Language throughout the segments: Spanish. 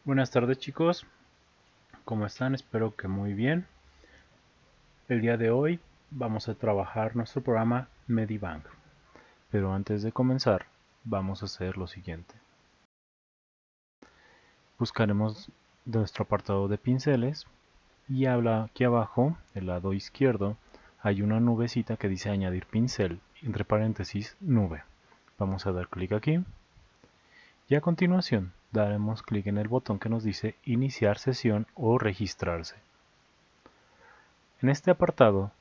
Buenas tardes chicos, ¿cómo están? Espero que muy bien. El día de hoy vamos a trabajar nuestro programa Medibank. Pero antes de comenzar, vamos a hacer lo siguiente. Buscaremos nuestro apartado de pinceles y aquí abajo, del lado izquierdo, hay una nubecita que dice añadir pincel, entre paréntesis, nube. Vamos a dar clic aquí y a continuación daremos clic en el botón que nos dice iniciar sesión o registrarse. En este apartado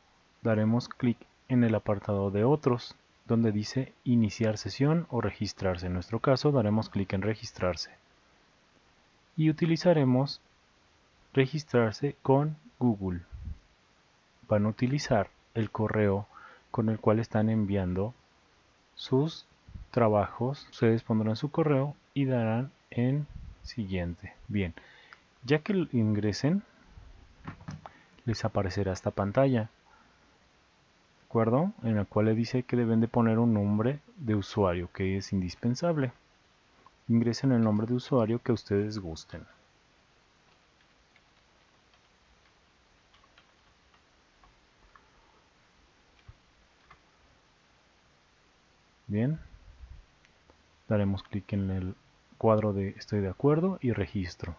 daremos clic en el apartado de otros, donde dice iniciar sesión o registrarse. En nuestro caso daremos clic en registrarse. Y utilizaremos registrarse con Google. Van a utilizar el correo con el cual están enviando sus trabajos. Ustedes pondrán su correo y darán en siguiente. Bien, ya que ingresen, les aparecerá esta pantalla. Acuerdo, en la cual le dice que deben de poner un nombre de usuario que es indispensable. Ingresen el nombre de usuario que ustedes gusten. Bien, daremos clic en el cuadro de estoy de acuerdo y registro.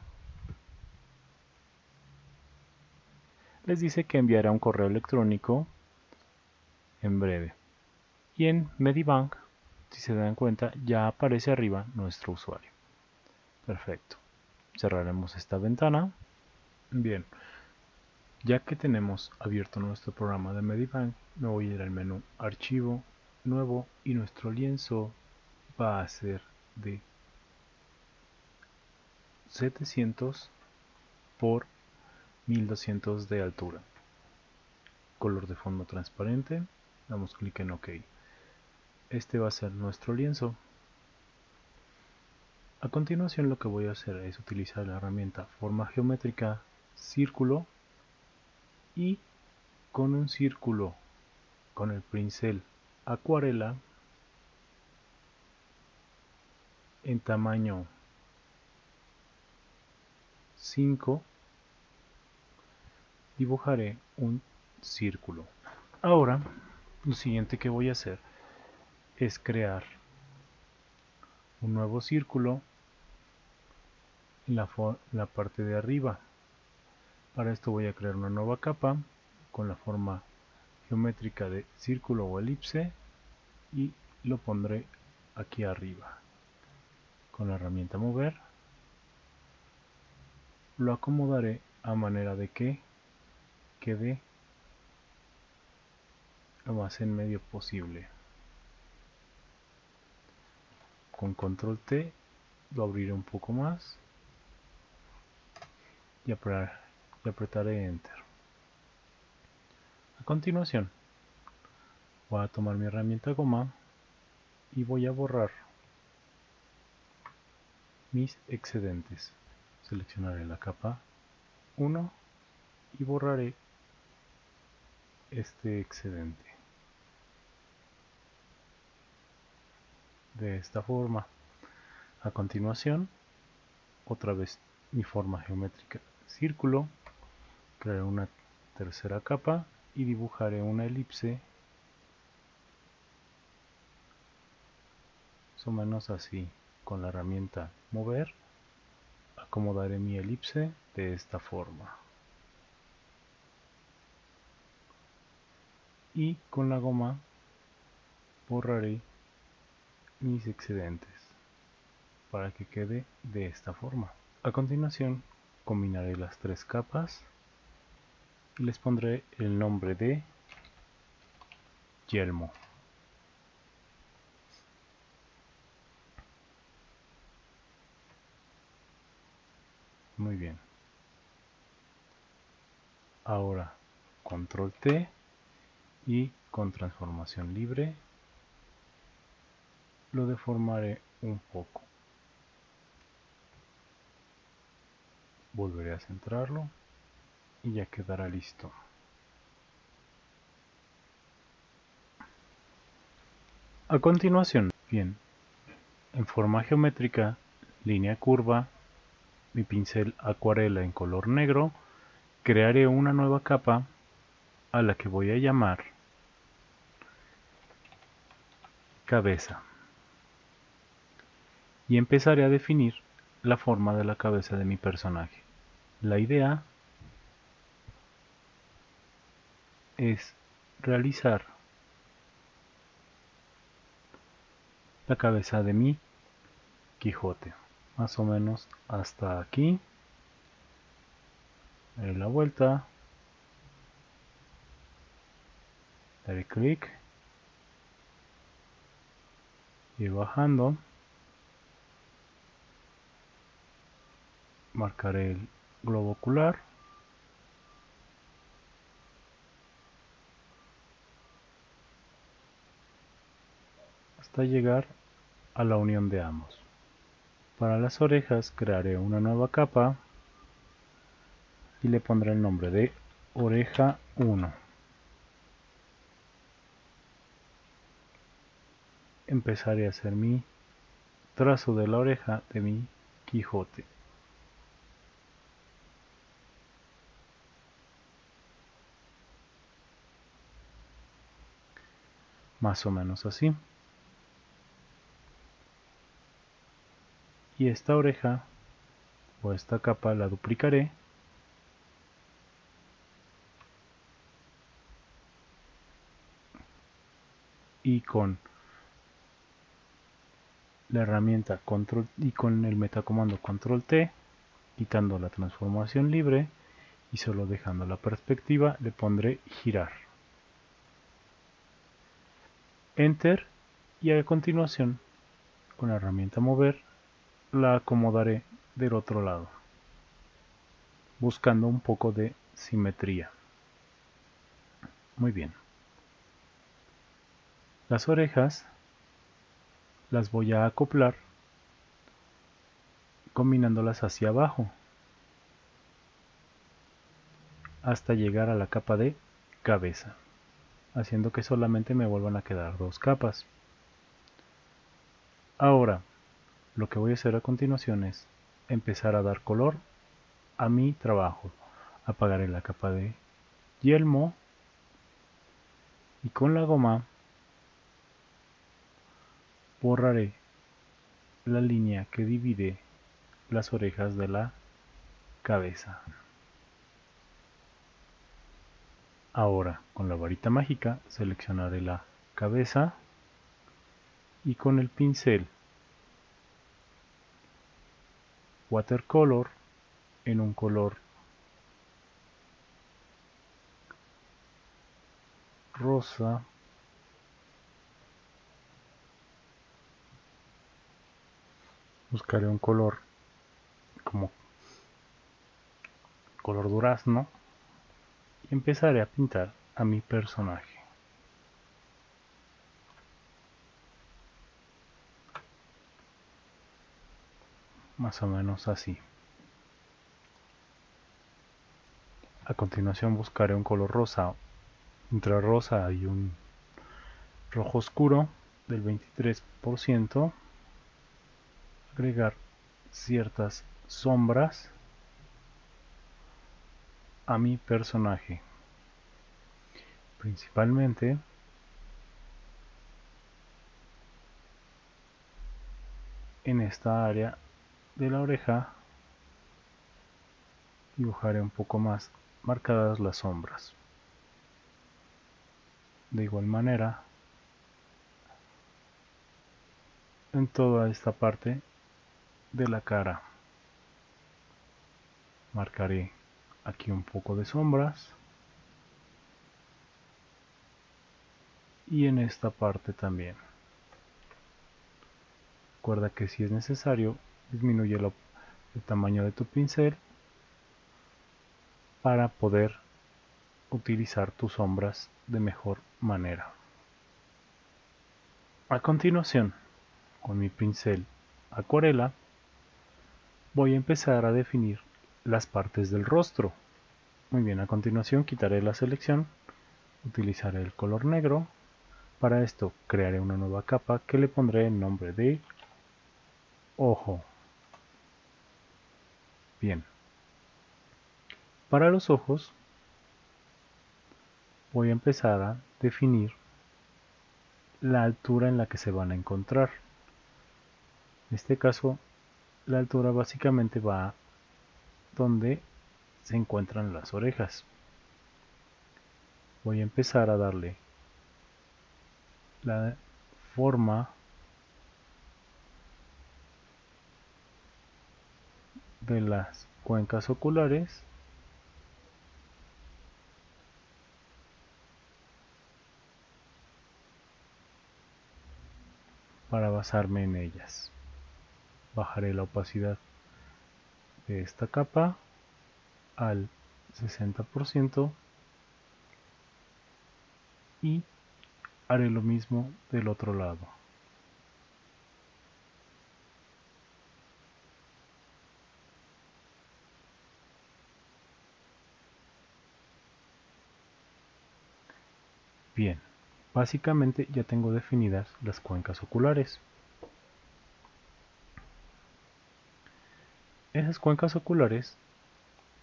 Les dice que enviará un correo electrónico en breve. Y en Medibank, si se dan cuenta, ya aparece arriba nuestro usuario. Perfecto. Cerraremos esta ventana. Bien, ya que tenemos abierto nuestro programa de Medibank, me voy a ir al menú Archivo, Nuevo y nuestro lienzo va a ser de 700 por 1200 de altura. Color de fondo transparente. Damos clic en OK. Este va a ser nuestro lienzo. A continuación lo que voy a hacer es utilizar la herramienta forma geométrica círculo y con un círculo con el pincel acuarela en tamaño 5 dibujaré un círculo. Ahora lo siguiente que voy a hacer es crear un nuevo círculo en la parte de arriba. Para esto voy a crear una nueva capa con la forma geométrica de círculo o elipse y lo pondré aquí arriba. Con la herramienta mover lo acomodaré a manera de que quede lo más en medio posible. Con control T lo abriré un poco más y apretaré enter. A continuación voy a tomar mi herramienta goma y voy a borrar mis excedentes. Seleccionaré la capa 1 y borraré este excedente. De esta forma. A continuación, otra vez mi forma geométrica círculo, crearé una tercera capa y dibujaré una elipse más o menos así. Con la herramienta mover acomodaré mi elipse de esta forma y con la goma borraré mis excedentes para que quede de esta forma. A continuación combinaré las tres capas y les pondré el nombre de yelmo. Muy bien. Ahora control T y con transformación libre lo deformaré un poco. Volveré a centrarlo y ya quedará listo. A continuación, bien, en forma geométrica, línea curva, mi pincel acuarela en color negro, crearé una nueva capa a la que voy a llamar cabeza. Y empezaré a definir la forma de la cabeza de mi personaje. La idea es realizar la cabeza de mi Quijote. Más o menos hasta aquí. Daré la vuelta. Daré clic. Ir bajando. Marcaré el globo ocular. Hasta llegar a la unión de ambos. Para las orejas crearé una nueva capa y le pondré el nombre de oreja 1. Empezaré a hacer mi trazo de la oreja de mi Quijote. Más o menos así. Y esta oreja o esta capa la duplicaré y con la herramienta control y con el metacomando control T, quitando la transformación libre y solo dejando la perspectiva, le pondré girar. Enter, y a continuación con la herramienta mover la acomodaré del otro lado, buscando un poco de simetría. Muy bien. Las orejas las voy a acoplar combinándolas hacia abajo hasta llegar a la capa de cabeza, haciendo que solamente me vuelvan a quedar dos capas. Ahora, lo que voy a hacer a continuación es empezar a dar color a mi trabajo. Apagaré la capa de yelmo y con la goma borraré la línea que divide las orejas de la cabeza. Ahora, con la varita mágica seleccionaré la cabeza y con el pincel watercolor en un color rosa buscaré un color como color durazno y empezaré a pintar a mi personaje. Más o menos así. A continuación buscaré un color rosa, entre rosa y un rojo oscuro del 23%, agregar ciertas sombras a mi personaje, principalmente en esta área de la oreja. Dibujaré un poco más marcadas las sombras. De igual manera, en toda esta parte de la cara marcaré aquí un poco de sombras y en esta parte también. Recuerda que si es necesario disminuye el tamaño de tu pincel para poder utilizar tus sombras de mejor manera. A continuación, con mi pincel acuarela voy a empezar a definir las partes del rostro. Muy bien, a continuación quitaré la selección, utilizaré el color negro. Para esto crearé una nueva capa que le pondré el nombre de ojo. Bien, para los ojos voy a empezar a definir la altura en la que se van a encontrar. En este caso, la altura básicamente va donde se encuentran las orejas. Voy a empezar a darle la forma de las cuencas oculares para basarme en ellas. Bajaré la opacidad de esta capa al 60% y haré lo mismo del otro lado. Bien, básicamente ya tengo definidas las cuencas oculares. Esas cuencas oculares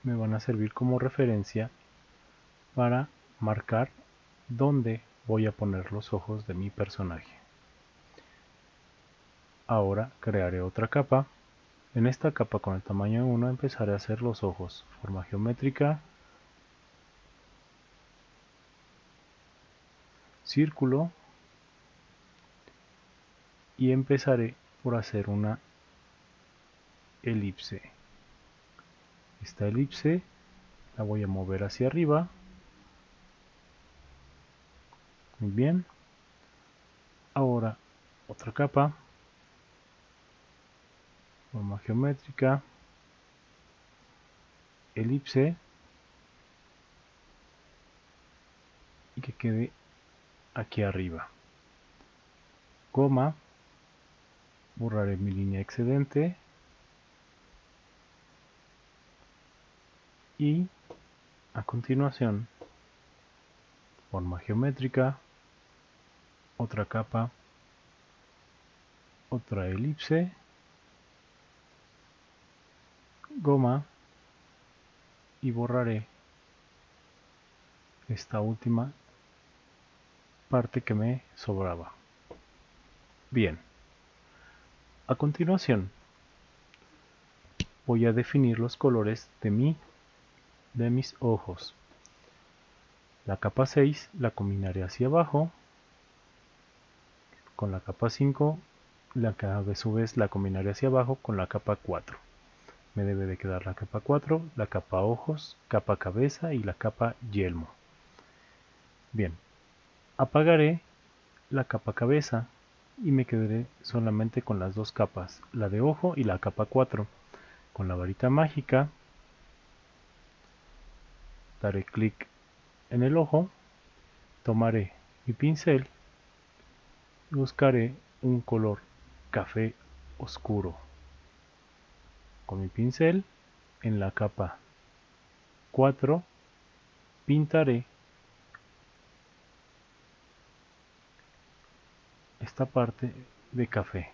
me van a servir como referencia para marcar dónde voy a poner los ojos de mi personaje. Ahora crearé otra capa. En esta capa con el tamaño 1 empezaré a hacer los ojos, forma geométrica, círculo, y empezaré por hacer una elipse. Esta elipse la voy a mover hacia arriba. Muy bien. Ahora otra capa, forma geométrica, elipse, y que quede aquí arriba. Coma, borraré mi línea excedente y a continuación forma geométrica, otra capa, otra elipse, goma, y borraré esta última parte que me sobraba. Bien, a continuación voy a definir los colores de mis ojos. La capa 6 la combinaré hacia abajo con la capa 5, a su vez la combinaré hacia abajo con la capa 4. Me debe de quedar la capa 4, la capa ojos, capa cabeza y la capa yelmo. Bien, apagaré la capa cabeza y me quedaré solamente con las dos capas, la de ojo y la capa 4. Con la varita mágica daré clic en el ojo, tomaré mi pincel y buscaré un color café oscuro. Con mi pincel en la capa 4 pintaré esta parte de café.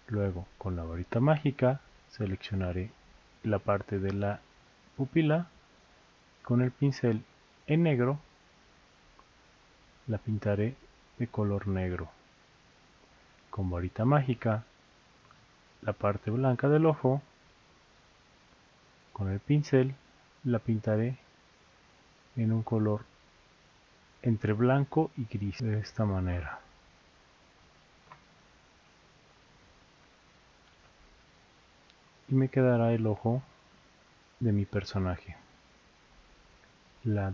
Luego con la varita mágica seleccionaré la parte de la pupila. Con el pincel en negro la pintaré de color negro. Con varita mágica la parte blanca del ojo, con el pincel la pintaré en un color entre blanco y gris, de esta manera. Y me quedará el ojo de mi personaje. La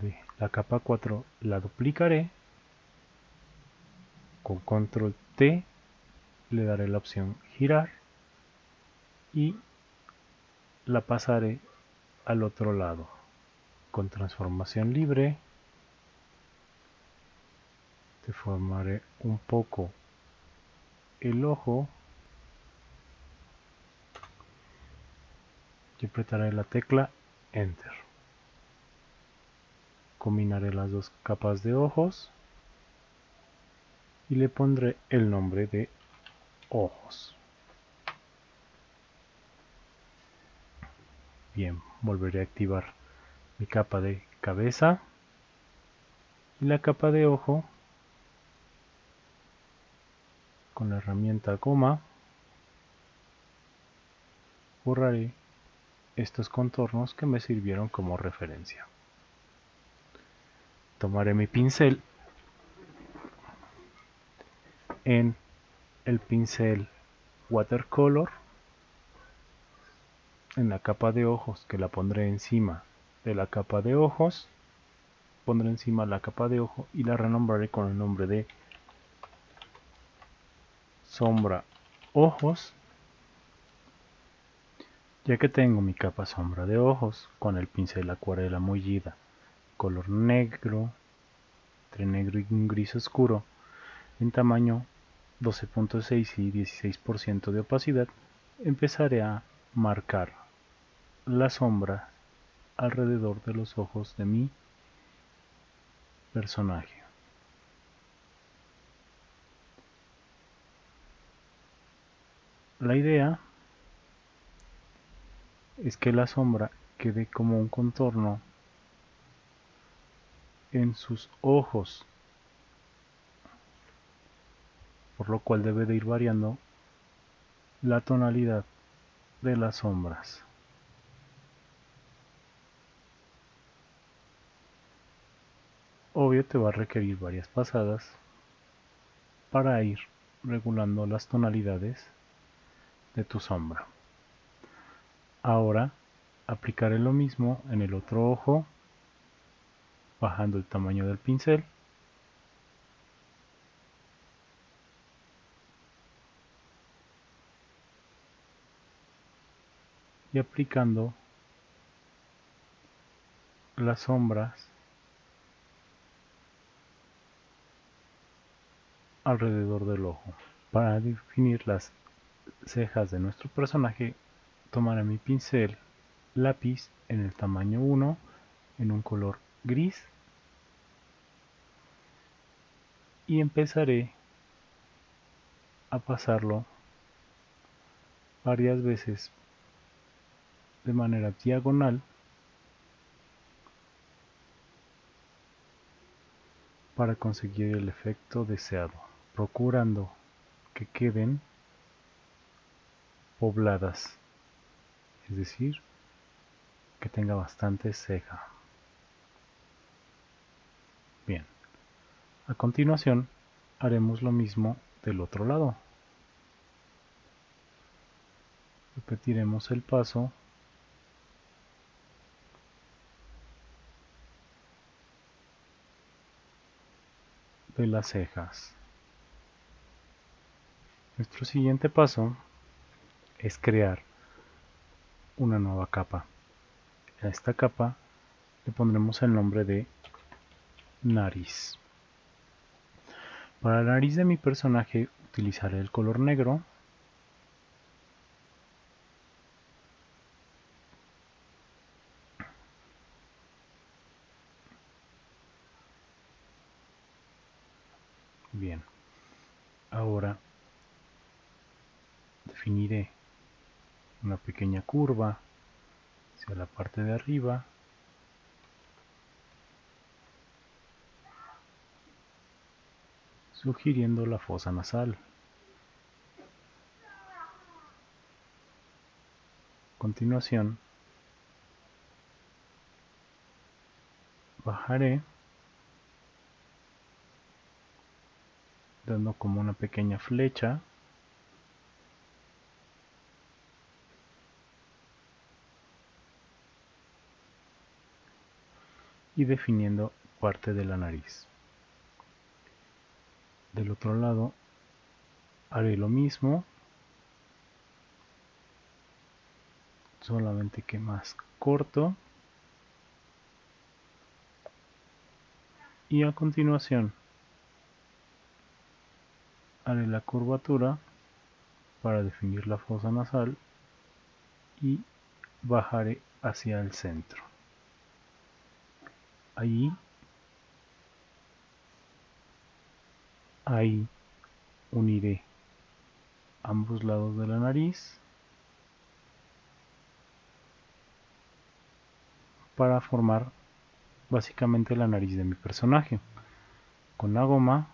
capa 4 la duplicaré, con control T le daré la opción girar y la pasaré al otro lado. Con transformación libre deformaré un poco el ojo y apretaré la tecla Enter. Combinaré las dos capas de ojos y le pondré el nombre de ojos. Bien, volveré a activar mi capa de cabeza y la capa de ojo con la herramienta goma. Borraré estos contornos que me sirvieron como referencia. Tomaré mi pincel. En el pincel watercolor, en la capa de ojos, que la pondré encima de la capa de ojos, pondré encima la capa de ojo y la renombraré con el nombre de sombra ojos. Ya que tengo mi capa sombra de ojos con el pincel acuarela mullida color negro, entre negro y un gris oscuro, en tamaño 12.6 y 16% de opacidad, empezaré a marcar la sombra alrededor de los ojos de mi personaje. La idea es que la sombra quede como un contorno en sus ojos, por lo cual debe de ir variando la tonalidad de las sombras. Obvio te va a requerir varias pasadas para ir regulando las tonalidades de tu sombra. Ahora aplicaré lo mismo en el otro ojo, bajando el tamaño del pincel y aplicando las sombras alrededor del ojo. Para definir las cejas de nuestro personaje, tomaré mi pincel lápiz en el tamaño 1 en un color gris y empezaré a pasarlo varias veces de manera diagonal para conseguir el efecto deseado, procurando que queden pobladas, es decir, que tenga bastante ceja. Bien, a continuación haremos lo mismo del otro lado. Repetiremos el paso de las cejas. Nuestro siguiente paso es crear una nueva capa. A esta capa le pondremos el nombre de nariz. Para la nariz de mi personaje utilizaré el color negro. Bien, ahora definiré una pequeña curva hacia la parte de arriba, sugiriendo la fosa nasal. A continuación, bajaré dando como una pequeña flecha y definiendo parte de la nariz. Del otro lado haré lo mismo, solamente que más corto, y a continuación haré la curvatura para definir la fosa nasal y bajaré hacia el centro. Ahí uniré ambos lados de la nariz para formar básicamente la nariz de mi personaje. Con la goma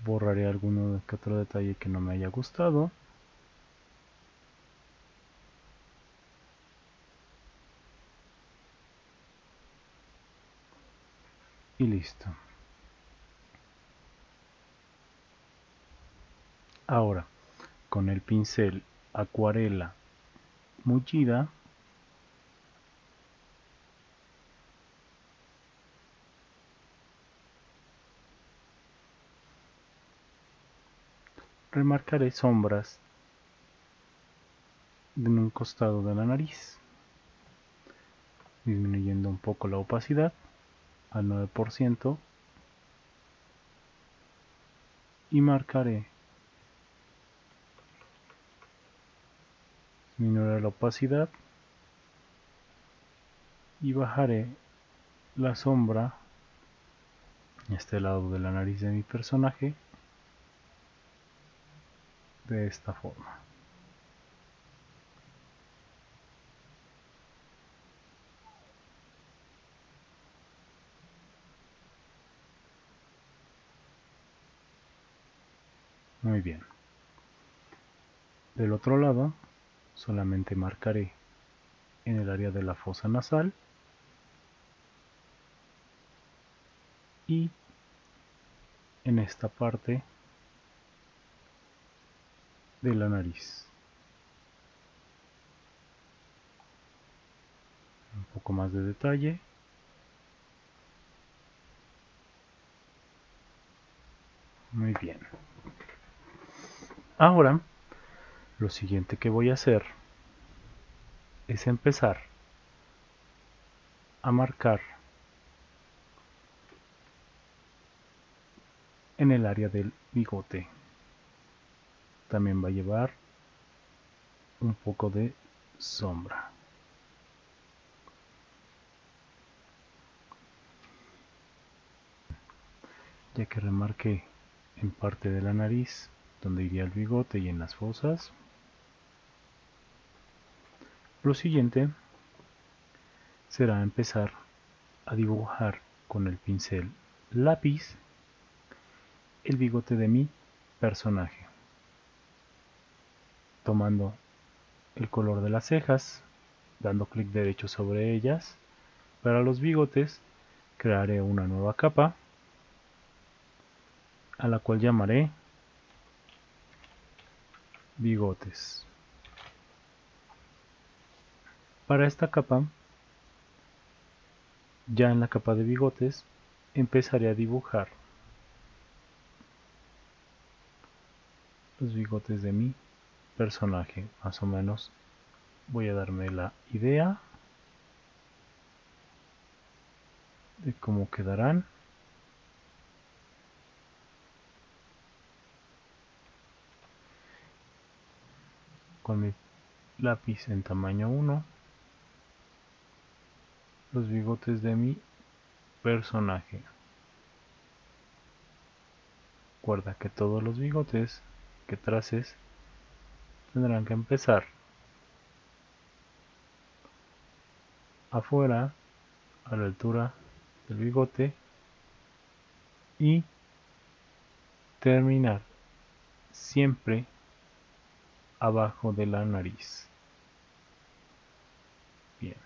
borraré alguno que otro detalle que no me haya gustado. Y listo. Ahora, con el pincel acuarela mullida, remarcaré sombras en un costado de la nariz, disminuyendo un poco la opacidad al 9% y marcaré, disminuiré la opacidad y bajaré la sombra a este lado de la nariz de mi personaje de esta forma. Muy bien. Del otro lado solamente marcaré en el área de la fosa nasal y en esta parte de la nariz. Un poco más de detalle. Muy bien. Ahora, lo siguiente que voy a hacer es empezar a marcar en el área del bigote. También va a llevar un poco de sombra. Ya que remarqué en parte de la nariz donde iría el bigote y en las fosas, lo siguiente será empezar a dibujar con el pincel lápiz el bigote de mi personaje, tomando el color de las cejas, dando clic derecho sobre ellas. Para los bigotes crearé una nueva capa a la cual llamaré bigotes. Para esta capa, ya en la capa de bigotes, empezaré a dibujar los bigotes de mi personaje. Más o menos voy a darme la idea de cómo quedarán. Con mi lápiz en tamaño 1, los bigotes de mi personaje. Recuerda que todos los bigotes que traces tendrán que empezar afuera, a la altura del bigote, y terminar siempre abajo de la nariz. Bien.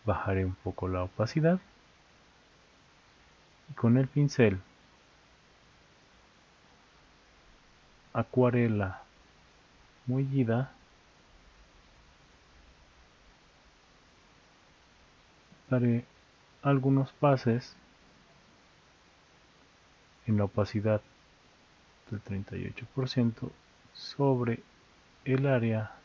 Bajaré un poco la opacidad y con el pincel acuarela mullida daré algunos pases en la opacidad del 38% sobre el área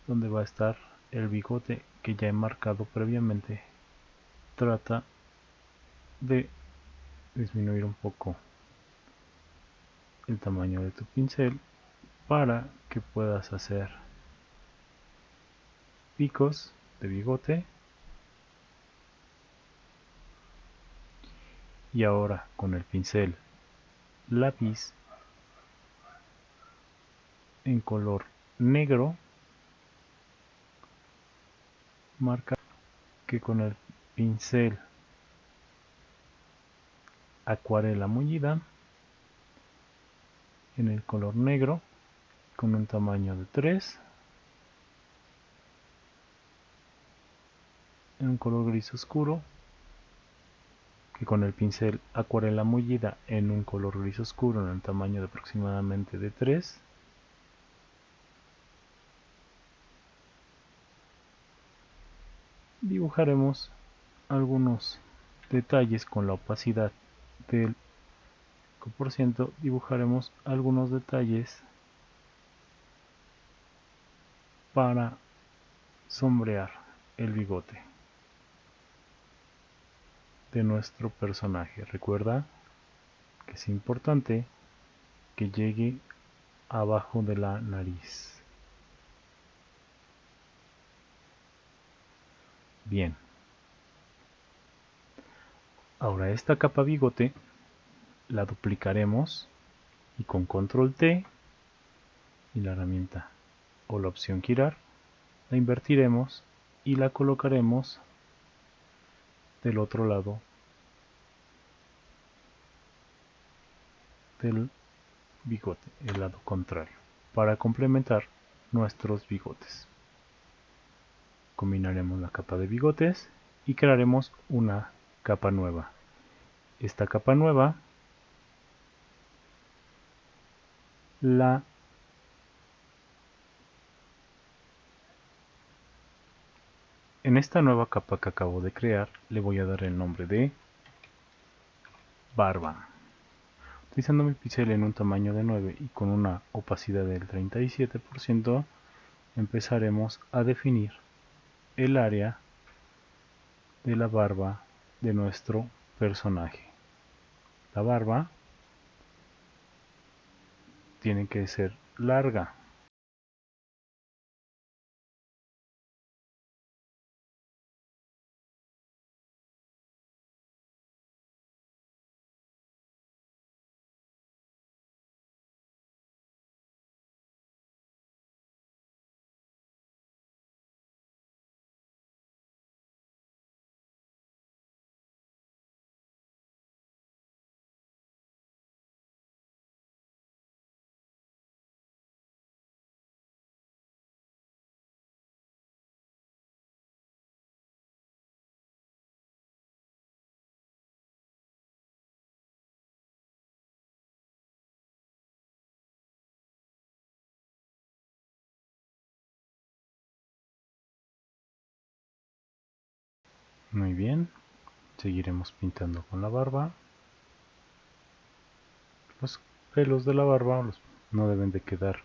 donde va a estar el bigote que ya he marcado previamente. Trata de disminuir un poco el tamaño de tu pincel para que puedas hacer picos de bigote. Y ahora con el pincel lápiz en color negro, marcar que con el pincel acuarela mullida en el color negro con un tamaño de 3, en un color gris oscuro, que con el pincel acuarela mullida en un color gris oscuro en el tamaño de aproximadamente de 3, dibujaremos algunos detalles con la opacidad del 5%, dibujaremos algunos detalles para sombrear el bigote de nuestro personaje. Recuerda que es importante que llegue abajo de la nariz. Bien, ahora esta capa bigote la duplicaremos y con control T y la herramienta o la opción girar la invertiremos y la colocaremos del otro lado del bigote, el lado contrario, para complementar nuestros bigotes. Combinaremos la capa de bigotes y crearemos una capa nueva. Esta capa nueva la en esta nueva capa que acabo de crear le voy a dar el nombre de barba. Utilizando mi pincel en un tamaño de 9 y con una opacidad del 37%, empezaremos a definir el área de la barba de nuestro personaje. La barba tiene que ser larga. Muy bien, seguiremos pintando con la barba. Los pelos de la barba no deben de quedar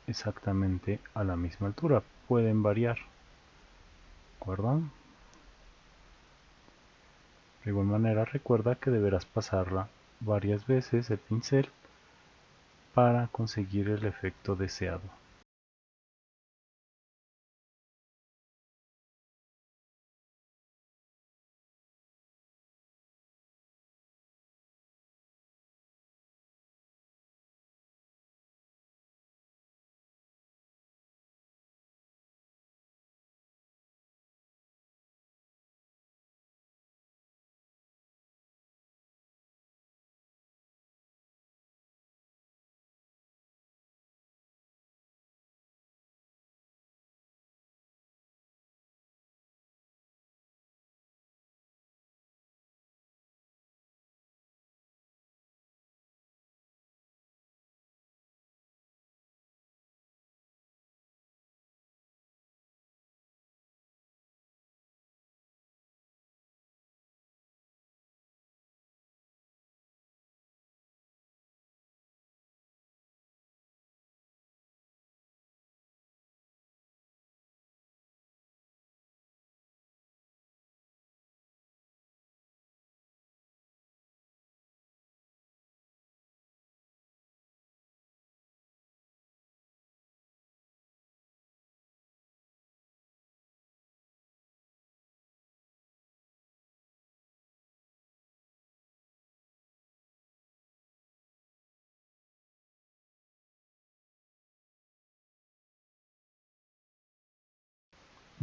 exactamente a la misma altura, pueden variar, ¿de acuerdo? De igual manera recuerda que deberás pasarla varias veces el pincel para conseguir el efecto deseado.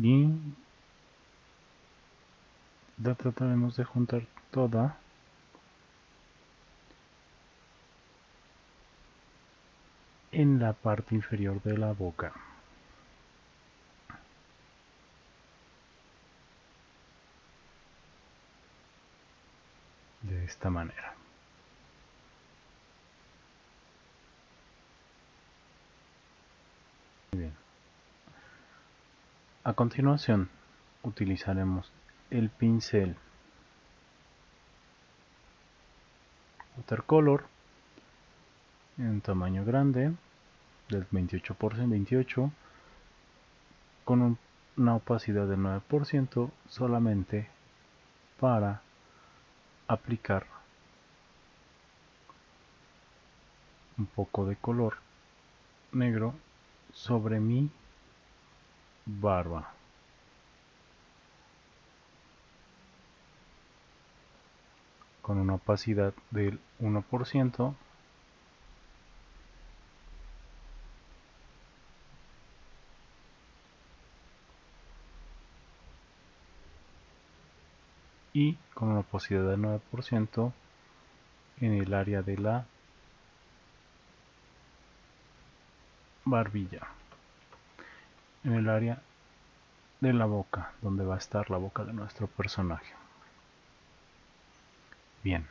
y la trataremos de juntar toda en la parte inferior de la boca. De esta manera. Muy bien. A continuación utilizaremos el pincel watercolor en tamaño grande del 28 por 28 con una opacidad del 9% solamente para aplicar un poco de color negro sobre mi barba. Con una opacidad del 1%. Y con una opacidad del 9% en el área de la barbilla, en el área de la boca, donde va a estar la boca de nuestro personaje. Bien,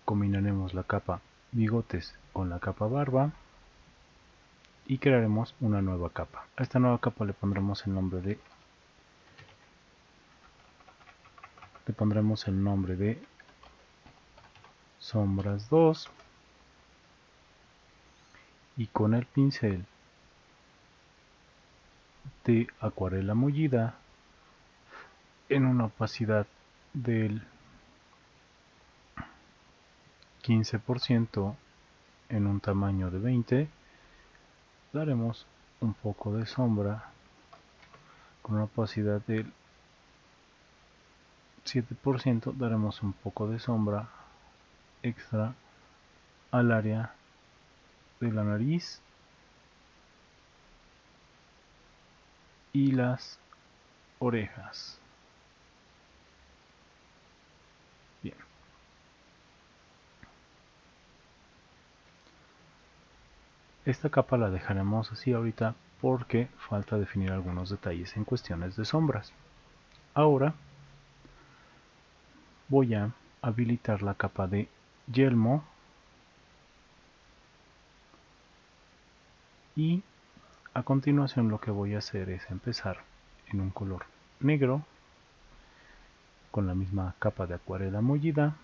combinaremos la capa bigotes con la capa barba y crearemos una nueva capa. A esta nueva capa le pondremos el nombre de sombras 2 y con el pincel de acuarela mullida en una opacidad del 15% en un tamaño de 20, daremos un poco de sombra con una opacidad del 7%, daremos un poco de sombra extra al área de la nariz y las orejas. Bien. Esta capa la dejaremos así ahorita porque falta definir algunos detalles en cuestiones de sombras. Ahora voy a habilitar la capa de yelmo y a continuación lo que voy a hacer es empezar en un color negro con la misma capa de acuarela mullida.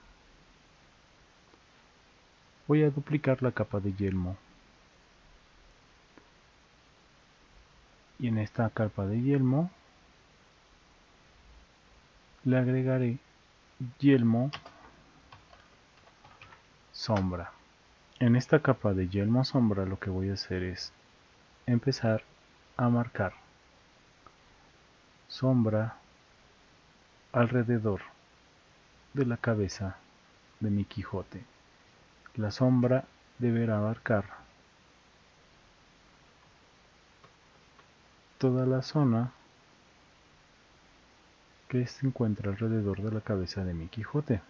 Voy a duplicar la capa de yelmo y en esta capa de yelmo le agregaré yelmo sombra. En esta capa de yelmo sombra lo que voy a hacer es empezar a marcar sombra alrededor de la cabeza de mi Quijote. La sombra deberá abarcar toda la zona que se encuentra alrededor de la cabeza de mi Quijote.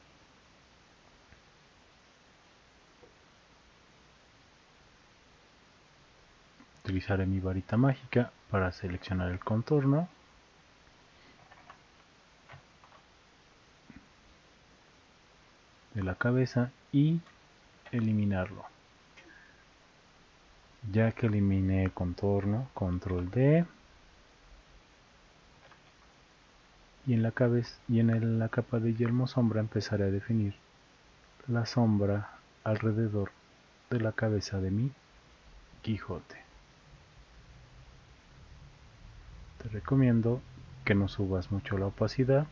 Utilizaré mi varita mágica para seleccionar el contorno de la cabeza y eliminarlo. Ya que eliminé el contorno, control D, y en la cabeza y en la capa de yelmo sombra empezaré a definir la sombra alrededor de la cabeza de mi Quijote. Te recomiendo que no subas mucho la opacidad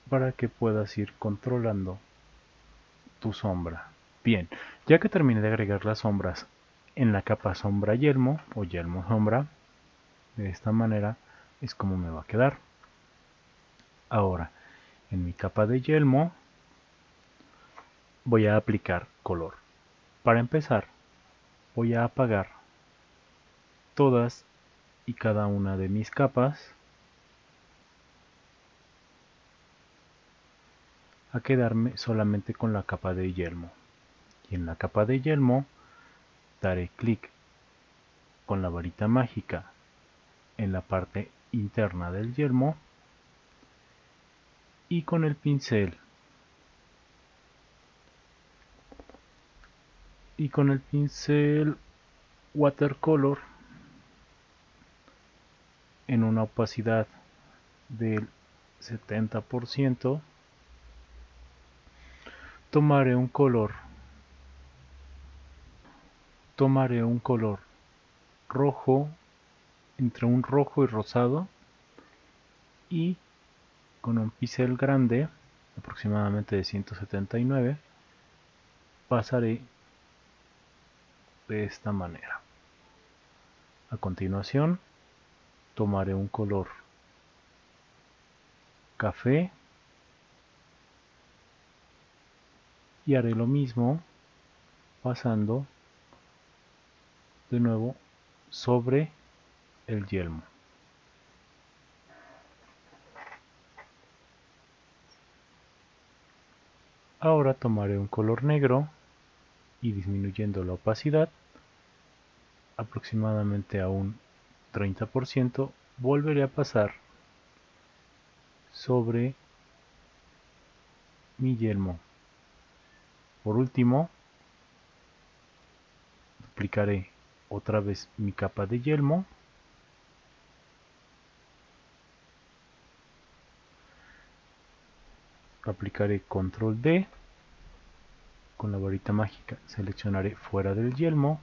para que puedas ir controlando tu sombra. Bien, ya que terminé de agregar las sombras en la capa sombra yelmo o yelmo sombra, de esta manera es como me va a quedar. Ahora, en mi capa de yelmo voy a aplicar color. Para empezar, voy a apagar todas y cada una de mis capas a quedarme solamente con la capa de yelmo. Y en la capa de yelmo daré clic con la varita mágica en la parte interna del yelmo y con el pincel watercolor en una opacidad del 70% tomaré un color rojo, entre un rojo y rosado, y con un pincel grande aproximadamente de 179 pasaré de esta manera. A continuación tomaré un color café y haré lo mismo pasando de nuevo sobre el yelmo. Ahora tomaré un color negro y disminuyendo la opacidad aproximadamente a un 30% volveré a pasar sobre mi yelmo. Por último, aplicaré otra vez mi capa de yelmo aplicaré control D, con la varita mágica seleccionaré fuera del yelmo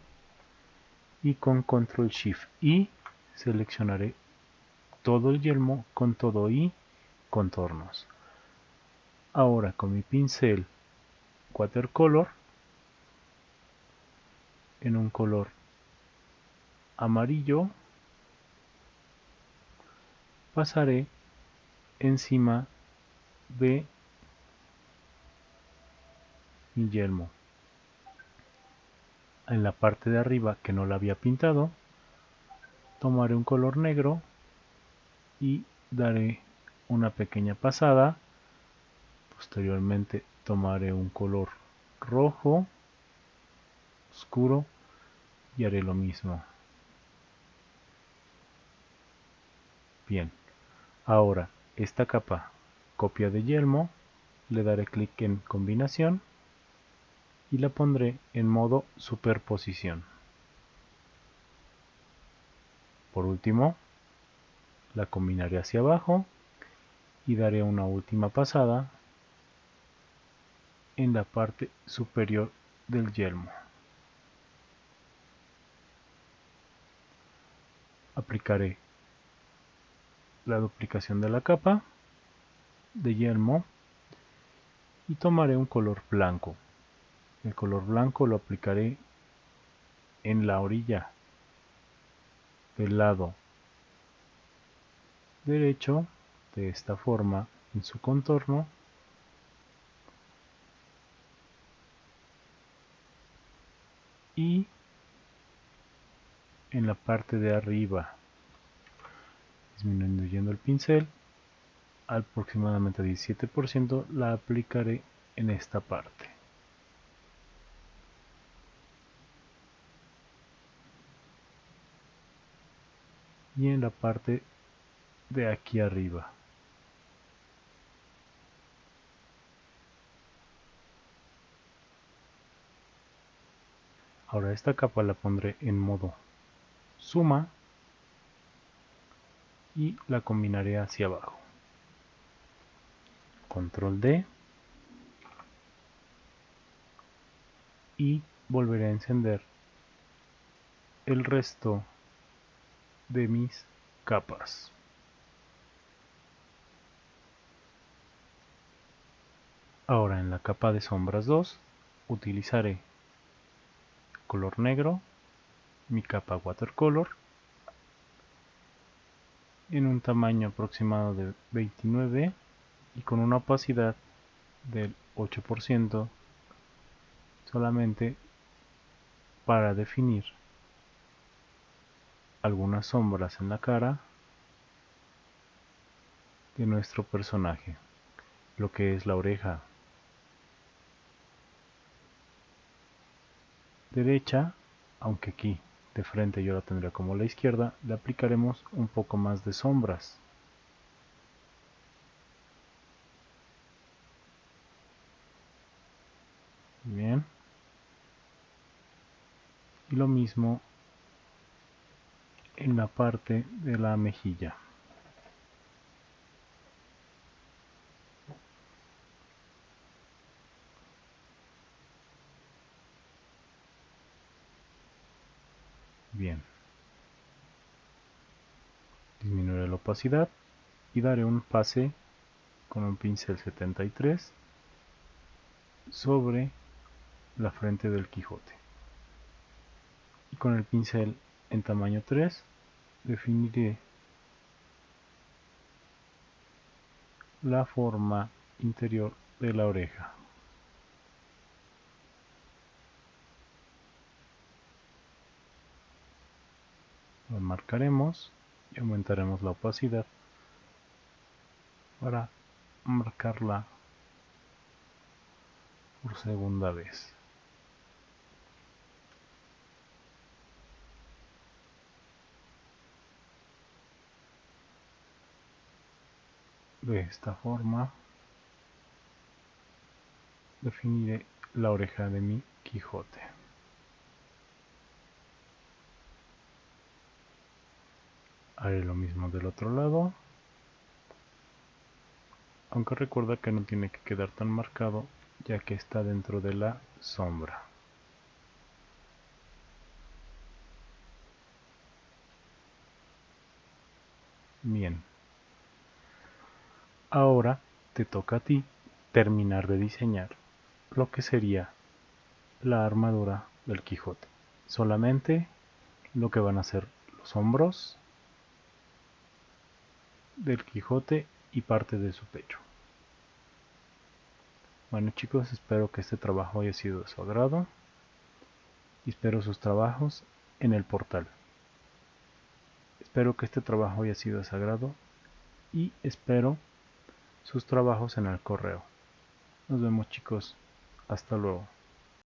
y con control shift y seleccionaré todo el yelmo con todo y contornos. Ahora con mi pincel watercolor en un color amarillo pasaré encima de mi yelmo. En la parte de arriba que no la había pintado, tomaré un color negro y daré una pequeña pasada. Posteriormente tomaré un color rojo oscuro y haré lo mismo. Bien, ahora esta capa copia de yelmo, le daré clic en combinación y la pondré en modo superposición. Por último, la combinaré hacia abajo y daré una última pasada en la parte superior del yelmo. Aplicaré la duplicación de la capa de yelmo y tomaré un color blanco. El color blanco lo aplicaré en la orilla del lado derecho, de esta forma, en su contorno, y en la parte de arriba, disminuyendo el pincel al aproximadamente 17%, la aplicaré en esta parte. Y en la parte de aquí arriba. Ahora esta capa la pondré en modo suma y la combinaré hacia abajo. Control D y volveré a encender el resto de mis capas. Ahora en la capa de sombras 2 utilizaré color negro, mi capa watercolor en un tamaño aproximado de 29 y con una opacidad del 8% solamente para definir algunas sombras en la cara de nuestro personaje, lo que es la oreja derecha, aunque aquí de frente yo la tendría como la izquierda, le aplicaremos un poco más de sombras. Bien. Y lo mismo en la parte de la mejilla. Bien. Disminuiré la opacidad y daré un pase con un pincel 73 sobre la frente del Quijote. Y con el pincel en tamaño 3 definiré la forma interior de la oreja. Lo marcaremos y aumentaremos la opacidad para marcarla por segunda vez. De esta forma definiré la oreja de mi Quijote. Haré lo mismo del otro lado, aunque recuerda que no tiene que quedar tan marcado ya que está dentro de la sombra. Bien, ahora te toca a ti terminar de diseñar lo que sería la armadura del Quijote. Solamente lo que van a ser los hombros del Quijote y parte de su pecho. Bueno chicos, espero que este trabajo haya sido de su agrado y espero sus trabajos en el portal. Espero que este trabajo haya sido de su agrado y espero sus trabajos en el correo. Nos vemos chicos, hasta luego.